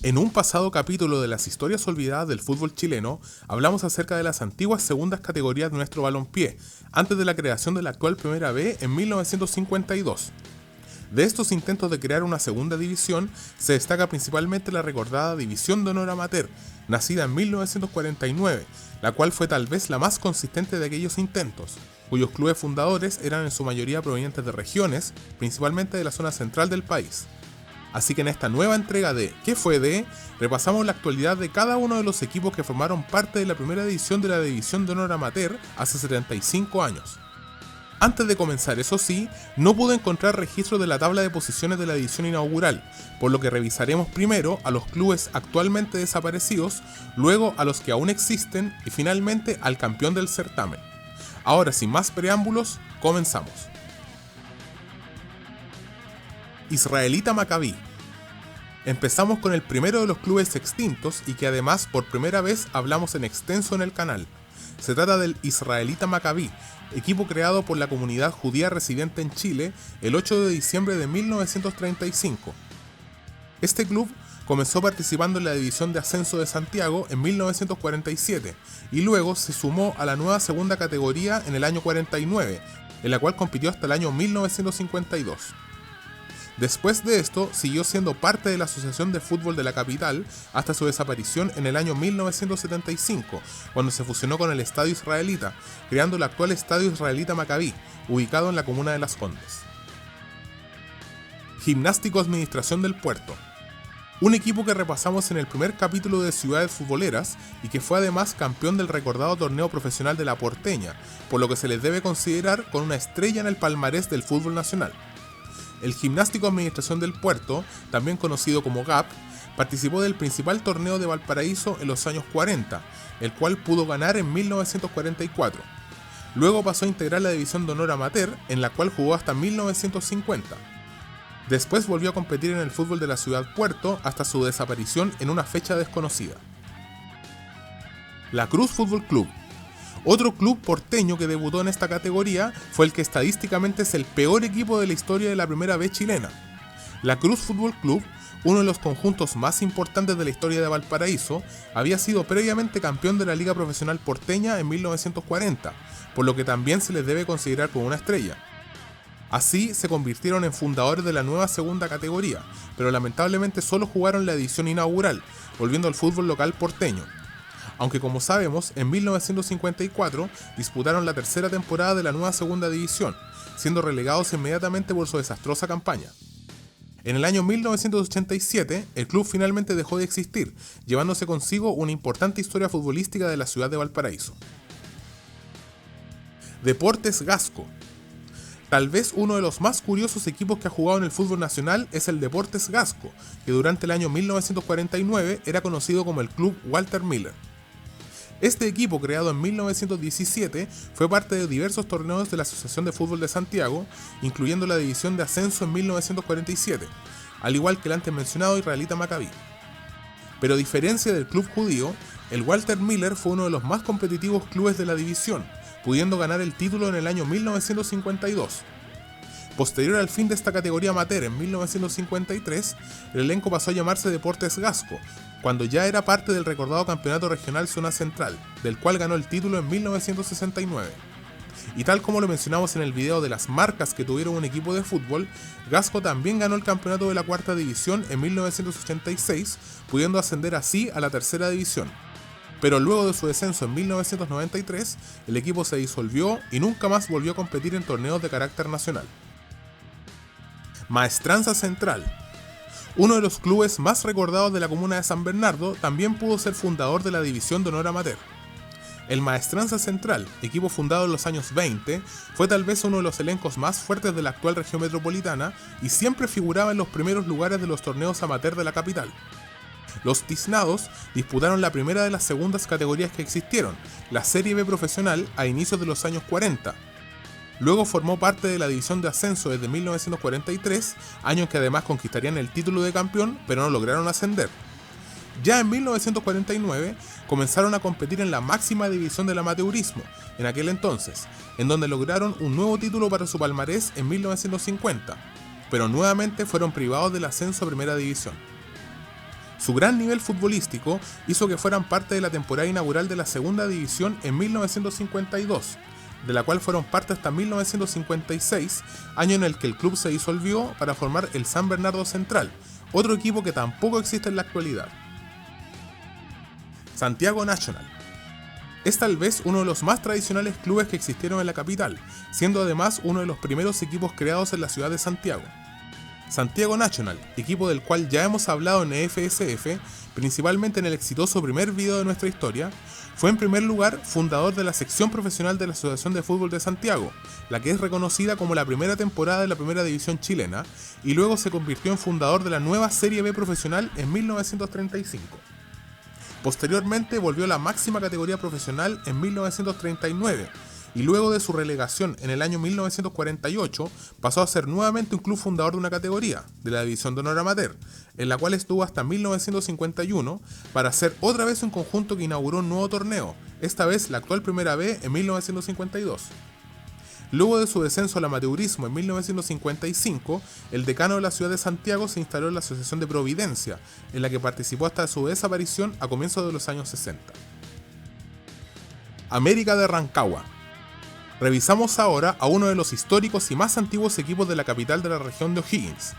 En un pasado capítulo de las historias olvidadas del fútbol chileno, hablamos acerca de las antiguas segundas categorías de nuestro balompié, antes de la creación de la actual Primera B en 1952. De estos intentos de crear una segunda división, se destaca principalmente la recordada División de Honor Amateur, nacida en 1949, la cual fue tal vez la más consistente de aquellos intentos, cuyos clubes fundadores eran en su mayoría provenientes de regiones, principalmente de la zona central del país. Así que en esta nueva entrega de ¿Qué fue de?, repasamos la actualidad de cada uno de los equipos que formaron parte de la primera edición de la División de Honor Amateur hace 75 años. Antes de comenzar, eso sí, no pude encontrar registro de la tabla de posiciones de la edición inaugural, por lo que revisaremos primero a los clubes actualmente desaparecidos, luego a los que aún existen y finalmente al campeón del certamen. Ahora, sin más preámbulos, comenzamos. Israelita Maccabi. Empezamos con el primero de los clubes extintos y que además por primera vez hablamos en extenso en el canal. Se trata del Israelita Maccabi, equipo creado por la comunidad judía residente en Chile el 8 de diciembre de 1935. Este club comenzó participando en la División de Ascenso de Santiago en 1947 y luego se sumó a la nueva segunda categoría en el año 49, en la cual compitió hasta el año 1952. Después de esto, siguió siendo parte de la Asociación de Fútbol de la capital hasta su desaparición en el año 1975, cuando se fusionó con el Estadio Israelita, creando el actual Estadio Israelita Maccabi, ubicado en la comuna de Las Condes. Gimnástico Administración del Puerto. Un equipo que repasamos en el primer capítulo de Ciudades Futboleras y que fue además campeón del recordado torneo profesional de la Porteña, por lo que se les debe considerar con una estrella en el palmarés del fútbol nacional. El Gimnástico Administración del Puerto, también conocido como GAP, participó del principal torneo de Valparaíso en los años 40, el cual pudo ganar en 1944. Luego pasó a integrar la División de Honor Amateur, en la cual jugó hasta 1950. Después volvió a competir en el fútbol de la ciudad Puerto hasta su desaparición en una fecha desconocida. La Cruz Fútbol Club. Otro club porteño que debutó en esta categoría fue el que estadísticamente es el peor equipo de la historia de la Primera B chilena. La Cruz Fútbol Club, uno de los conjuntos más importantes de la historia de Valparaíso, había sido previamente campeón de la Liga Profesional Porteña en 1940, por lo que también se les debe considerar como una estrella. Así se convirtieron en fundadores de la nueva segunda categoría, pero lamentablemente solo jugaron la edición inaugural, volviendo al fútbol local porteño. Aunque como sabemos, en 1954 disputaron la tercera temporada de la nueva segunda división, siendo relegados inmediatamente por su desastrosa campaña. En el año 1987, el club finalmente dejó de existir, llevándose consigo una importante historia futbolística de la ciudad de Valparaíso. Deportes Gasco. Tal vez uno de los más curiosos equipos que ha jugado en el fútbol nacional es el Deportes Gasco, que durante el año 1949 era conocido como el Club Walter Miller. Este equipo, creado en 1917, fue parte de diversos torneos de la Asociación de Fútbol de Santiago, incluyendo la División de Ascenso en 1947, al igual que el antes mencionado Israelita Maccabi. Pero a diferencia del club judío, el Walter Miller fue uno de los más competitivos clubes de la división, pudiendo ganar el título en el año 1952. Posterior al fin de esta categoría amateur en 1953, el elenco pasó a llamarse Deportes Gasco, cuando ya era parte del recordado Campeonato Regional Zona Central, del cual ganó el título en 1969. Y tal como lo mencionamos en el video de las marcas que tuvieron un equipo de fútbol, Gasco también ganó el campeonato de la cuarta división en 1986, pudiendo ascender así a la tercera división. Pero luego de su descenso en 1993, el equipo se disolvió y nunca más volvió a competir en torneos de carácter nacional. Maestranza Central. Uno de los clubes más recordados de la comuna de San Bernardo, también pudo ser fundador de la División de Honor Amateur. El Maestranza Central, equipo fundado en los años 20, fue tal vez uno de los elencos más fuertes de la actual región metropolitana y siempre figuraba en los primeros lugares de los torneos amateur de la capital. Los tiznados disputaron la primera de las segundas categorías que existieron, la Serie B profesional, a inicios de los años 40. Luego formó parte de la División de Ascenso desde 1943, año en que además conquistarían el título de campeón, pero no lograron ascender. Ya en 1949 comenzaron a competir en la máxima división del amateurismo, en aquel entonces, en donde lograron un nuevo título para su palmarés en 1950, pero nuevamente fueron privados del ascenso a Primera División. Su gran nivel futbolístico hizo que fueran parte de la temporada inaugural de la segunda división en 1952, de la cual fueron parte hasta 1956, año en el que el club se disolvió para formar el San Bernardo Central, otro equipo que tampoco existe en la actualidad. Santiago National. Es tal vez uno de los más tradicionales clubes que existieron en la capital, siendo además uno de los primeros equipos creados en la ciudad de Santiago. Santiago National, equipo del cual ya hemos hablado en EFSF, principalmente en el exitoso primer video de nuestra historia, fue en primer lugar fundador de la sección profesional de la Asociación de Fútbol de Santiago, la que es reconocida como la primera temporada de la primera división chilena, y luego se convirtió en fundador de la nueva Serie B profesional en 1935. Posteriormente volvió a la máxima categoría profesional en 1939, y luego de su relegación en el año 1948 pasó a ser nuevamente un club fundador de una categoría, de la División de Honor Amateur, en la cual estuvo hasta 1951 para ser otra vez un conjunto que inauguró un nuevo torneo, esta vez la actual Primera B en 1952. Luego de su descenso al amateurismo en 1955, el decano de la ciudad de Santiago se instaló en la Asociación de Providencia, en la que participó hasta su desaparición a comienzos de los años 60. América de Rancagua. Revisamos ahora a uno de los históricos y más antiguos equipos de la capital de la región de O'Higgins.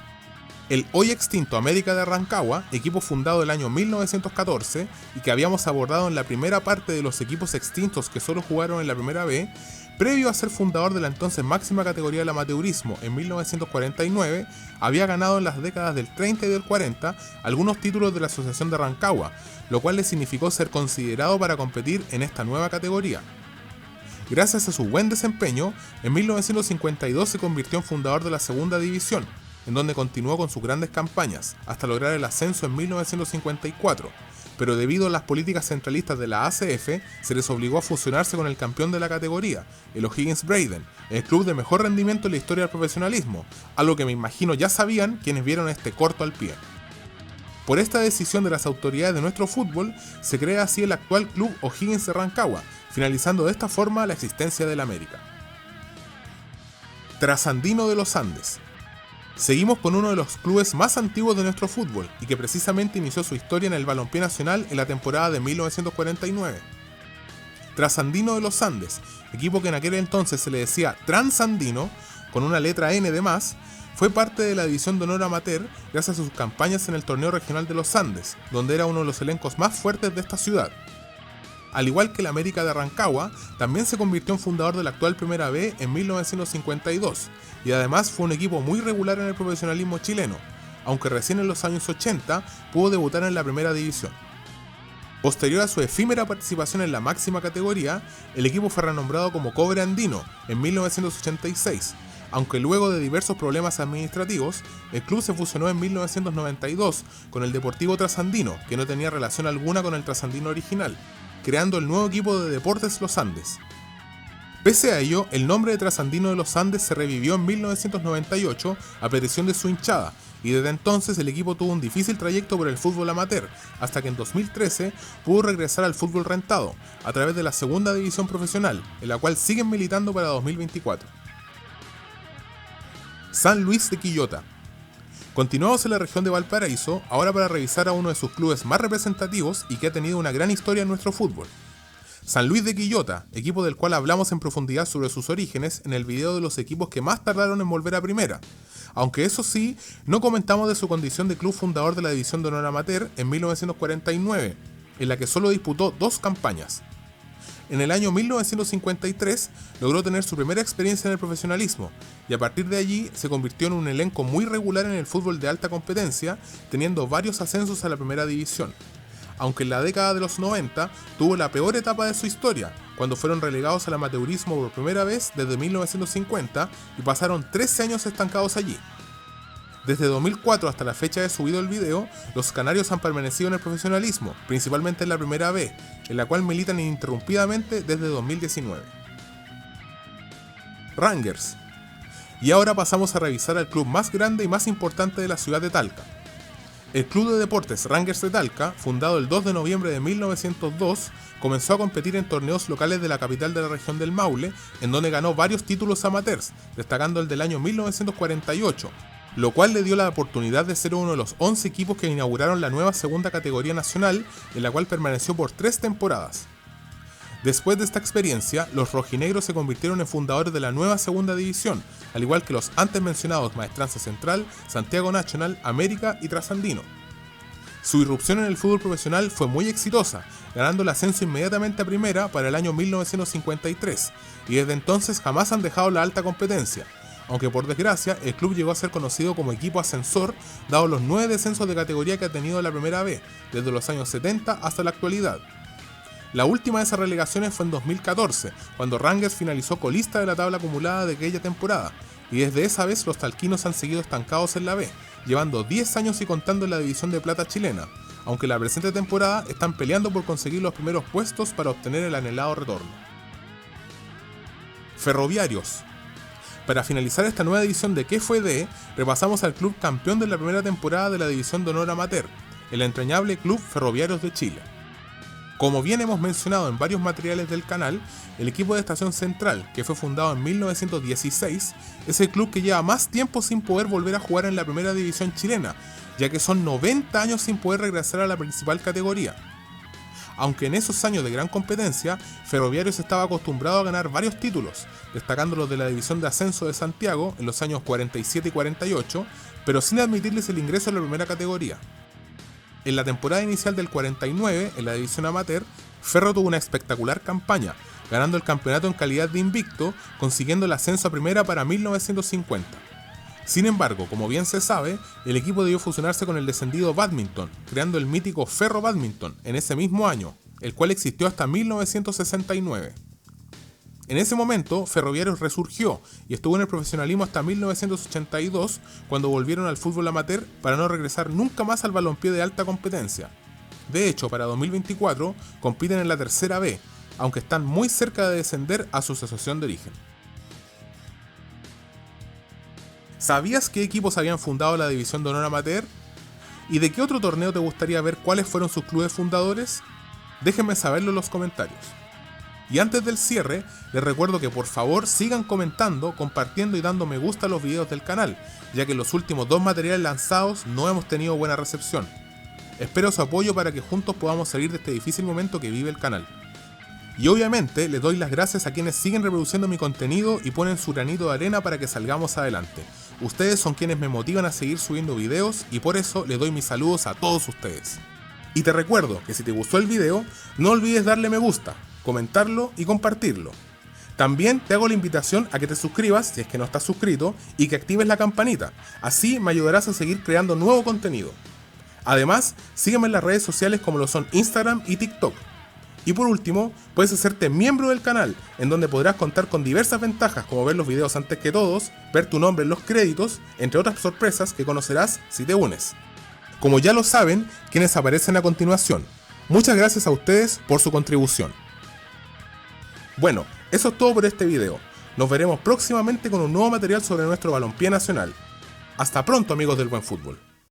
El hoy extinto América de Rancagua, equipo fundado el año 1914 y que habíamos abordado en la primera parte de los equipos extintos que solo jugaron en la Primera B, previo a ser fundador de la entonces máxima categoría del amateurismo en 1949, había ganado en las décadas del 30 y del 40 algunos títulos de la Asociación de Rancagua, lo cual le significó ser considerado para competir en esta nueva categoría. Gracias a su buen desempeño, en 1952 se convirtió en fundador de la segunda división, en donde continuó con sus grandes campañas, hasta lograr el ascenso en 1954, pero debido a las políticas centralistas de la ACF, se les obligó a fusionarse con el campeón de la categoría, el O'Higgins Braden, el club de mejor rendimiento en la historia del profesionalismo, algo que me imagino ya sabían quienes vieron este corto al pie. Por esta decisión de las autoridades de nuestro fútbol, se crea así el actual club O'Higgins de Rancagua, finalizando de esta forma la existencia del América. Trasandino de los Andes. Seguimos con uno de los clubes más antiguos de nuestro fútbol y que precisamente inició su historia en el balompié nacional en la temporada de 1949. Trasandino de los Andes, equipo que en aquel entonces se le decía Transandino, con una letra N de más, fue parte de la División de Honor Amateur gracias a sus campañas en el Torneo Regional de los Andes, donde era uno de los elencos más fuertes de esta ciudad. Al igual que el América de Rancagua, también se convirtió en fundador de la actual Primera B en 1952, y además fue un equipo muy regular en el profesionalismo chileno, aunque recién en los años 80 pudo debutar en la Primera División. Posterior a su efímera participación en la máxima categoría, el equipo fue renombrado como Cobre Andino en 1986, aunque luego de diversos problemas administrativos, el club se fusionó en 1992 con el Deportivo Trasandino, que no tenía relación alguna con el Trasandino original, creando el nuevo equipo de Deportes Los Andes. Pese a ello, el nombre de Trasandino de los Andes se revivió en 1998 a petición de su hinchada, y desde entonces el equipo tuvo un difícil trayecto por el fútbol amateur, hasta que en 2013 pudo regresar al fútbol rentado, a través de la segunda división profesional, en la cual siguen militando para 2024. San Luis de Quillota. Continuamos en la región de Valparaíso, ahora para revisar a uno de sus clubes más representativos y que ha tenido una gran historia en nuestro fútbol. San Luis de Quillota, equipo del cual hablamos en profundidad sobre sus orígenes en el video de los equipos que más tardaron en volver a primera, aunque eso sí, no comentamos de su condición de club fundador de la División de Honor Amateur en 1949, en la que solo disputó 2 campañas. En el año 1953 logró tener su primera experiencia en el profesionalismo y a partir de allí se convirtió en un elenco muy regular en el fútbol de alta competencia, teniendo varios ascensos a la primera división. Aunque en la década de los 90 tuvo la peor etapa de su historia, cuando fueron relegados al amateurismo por primera vez desde 1950 y pasaron 13 años estancados allí. Desde 2004 hasta la fecha de subido el video, los canarios han permanecido en el profesionalismo, principalmente en la Primera B, en la cual militan ininterrumpidamente desde 2019. Rangers. Y ahora pasamos a revisar al club más grande y más importante de la ciudad de Talca. El Club de Deportes Rangers de Talca, fundado el 2 de noviembre de 1902, comenzó a competir en torneos locales de la capital de la región del Maule, en donde ganó varios títulos amateurs, destacando el del año 1948, lo cual le dio la oportunidad de ser uno de los 11 equipos que inauguraron la nueva segunda categoría nacional, en la cual permaneció por 3 temporadas. Después de esta experiencia, los rojinegros se convirtieron en fundadores de la nueva segunda división, al igual que los antes mencionados Maestranza Central, Santiago National, América y Trasandino. Su irrupción en el fútbol profesional fue muy exitosa, ganando el ascenso inmediatamente a primera para el año 1953, y desde entonces jamás han dejado la alta competencia, aunque por desgracia el club llegó a ser conocido como equipo ascensor, dado los 9 descensos de categoría que ha tenido la primera B, desde los años 70 hasta la actualidad. La última de esas relegaciones fue en 2014, cuando Rangers finalizó colista de la tabla acumulada de aquella temporada, y desde esa vez los talquinos han seguido estancados en la B, llevando 10 años y contando en la división de plata chilena, aunque la presente temporada están peleando por conseguir los primeros puestos para obtener el anhelado retorno. Ferroviarios. Para finalizar esta nueva edición de ¿Qué fue de?, repasamos al club campeón de la primera temporada de la División de Honor Amateur, el entrañable Club Ferroviarios de Chile. Como bien hemos mencionado en varios materiales del canal, el equipo de Estación Central, que fue fundado en 1916, es el club que lleva más tiempo sin poder volver a jugar en la primera división chilena, ya que son 90 años sin poder regresar a la principal categoría. Aunque en esos años de gran competencia, Ferroviarios estaba acostumbrado a ganar varios títulos, destacando los de la División de Ascenso de Santiago en los años 47 y 48, pero sin admitirles el ingreso a la primera categoría. En la temporada inicial del 49, en la división amateur, Ferro tuvo una espectacular campaña, ganando el campeonato en calidad de invicto, consiguiendo el ascenso a primera para 1950. Sin embargo, como bien se sabe, el equipo debió fusionarse con el descendido Badminton, creando el mítico Ferro Badminton en ese mismo año, el cual existió hasta 1969. En ese momento, Ferroviarios resurgió y estuvo en el profesionalismo hasta 1982, cuando volvieron al fútbol amateur para no regresar nunca más al balompié de alta competencia. De hecho, para 2024 compiten en la tercera B, aunque están muy cerca de descender a su asociación de origen. ¿Sabías qué equipos habían fundado la División de Honor Amateur? ¿Y de qué otro torneo te gustaría ver cuáles fueron sus clubes fundadores? Déjenme saberlo en los comentarios. Y antes del cierre, les recuerdo que por favor sigan comentando, compartiendo y dando me gusta a los videos del canal, ya que en los últimos 2 materiales lanzados no hemos tenido buena recepción. Espero su apoyo para que juntos podamos salir de este difícil momento que vive el canal. Y obviamente les doy las gracias a quienes siguen reproduciendo mi contenido y ponen su granito de arena para que salgamos adelante. Ustedes son quienes me motivan a seguir subiendo videos y por eso les doy mis saludos a todos ustedes. Y te recuerdo que si te gustó el video, no olvides darle me gusta, comentarlo y compartirlo. También te hago la invitación a que te suscribas si es que no estás suscrito y que actives la campanita, así me ayudarás a seguir creando nuevo contenido. Además, sígueme en las redes sociales como lo son Instagram y TikTok. Y por último, puedes hacerte miembro del canal, en donde podrás contar con diversas ventajas como ver los videos antes que todos, ver tu nombre en los créditos, entre otras sorpresas que conocerás si te unes. Como ya lo saben, quienes aparecen a continuación. Muchas gracias a ustedes por su contribución. Bueno, eso es todo por este video. Nos veremos próximamente con un nuevo material sobre nuestro balompié nacional. Hasta pronto, amigos del buen fútbol.